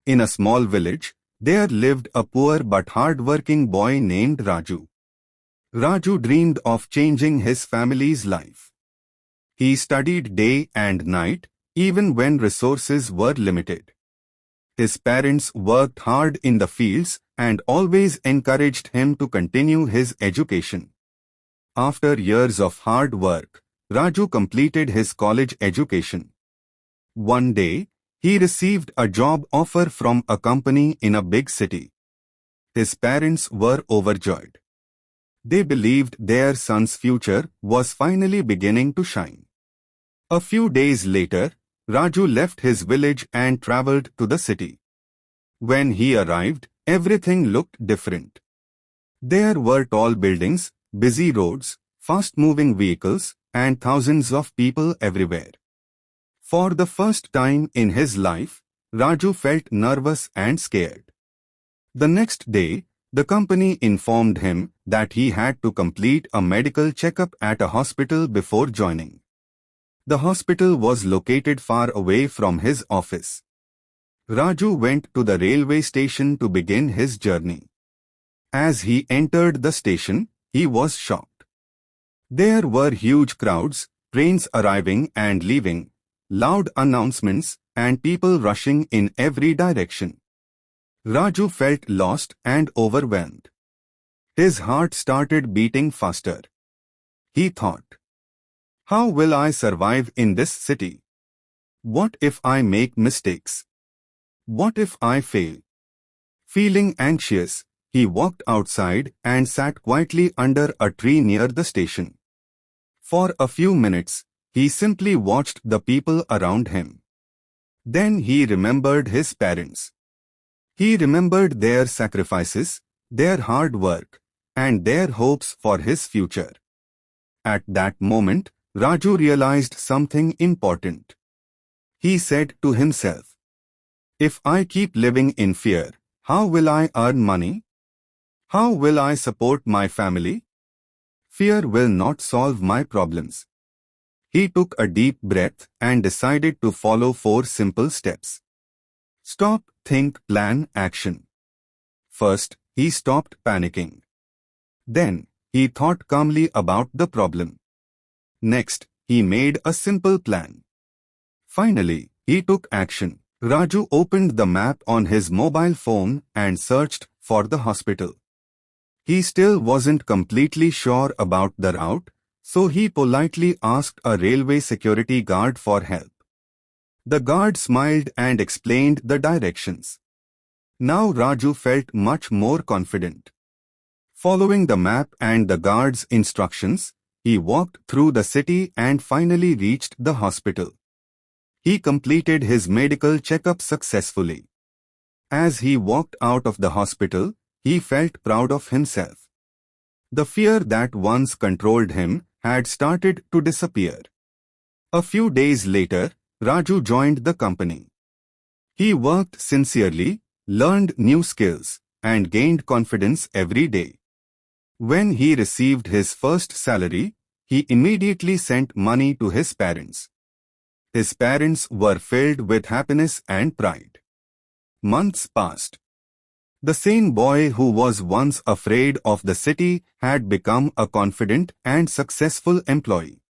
In a small village, there lived a poor but hard-working boy named Raju. Raju dreamed of changing his family's life. He studied day and night, even when resources were limited. His parents worked hard in the fields and always encouraged him to continue his education. After years of hard work, Raju completed his college education. One day, he received a job offer from a company in a big city. His parents were overjoyed. They believed their son's future was finally beginning to shine. A few days later, Raju left his village and traveled to the city. When he arrived, everything looked different. There were tall buildings, busy roads, fast-moving vehicles, and thousands of people everywhere. For the first time in his life, Raju felt nervous and scared. The next day, the company informed him that he had to complete a medical checkup at a hospital before joining. The hospital was located far away from his office. Raju went to the railway station to begin his journey. As he entered the station, he was shocked. There were huge crowds, trains arriving and leaving, loud announcements, and people rushing in every direction. Raju felt lost and overwhelmed. His heart started beating faster. He thought, "How will I survive in this city? What if I make mistakes? What if I fail?" Feeling anxious, he walked outside and sat quietly under a tree near the station. For a few minutes, he simply watched the people around him. Then he remembered his parents. He remembered their sacrifices, their hard work, and their hopes for his future. At that moment, Raju realized something important. He said to himself, "If I keep living in fear, how will I earn money? How will I support my family? Fear will not solve my problems." He took a deep breath and decided to follow 4 simple steps. Stop, think, plan, action. First, he stopped panicking. Then, he thought calmly about the problem. Next, he made a simple plan. Finally, he took action. Raju opened the map on his mobile phone and searched for the hospital. He still wasn't completely sure about the route, so he politely asked a railway security guard for help. The guard smiled and explained the directions. Now Raju felt much more confident. Following the map and the guard's instructions, he walked through the city and finally reached the hospital. He completed his medical checkup successfully. As he walked out of the hospital, he felt proud of himself. The fear that once controlled him had started to disappear. A few days later, Raju joined the company. He worked sincerely, learned new skills, and gained confidence every day. When he received his first salary, he immediately sent money to his parents. His parents were filled with happiness and pride. Months passed. The same boy who was once afraid of the city had become a confident and successful employee.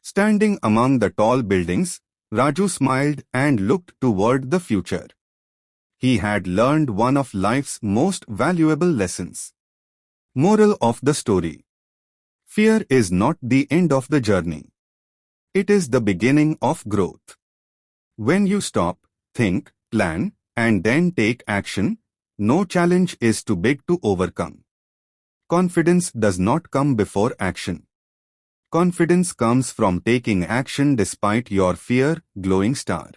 Standing among the tall buildings, Raju smiled and looked toward the future. He had learned one of life's most valuable lessons. Moral of the story: fear is not the end of the journey. It is the beginning of growth. When you stop, think, plan, and then take action, no challenge is too big to overcome. Confidence does not come before action. Confidence comes from taking action despite your fear, glowing star.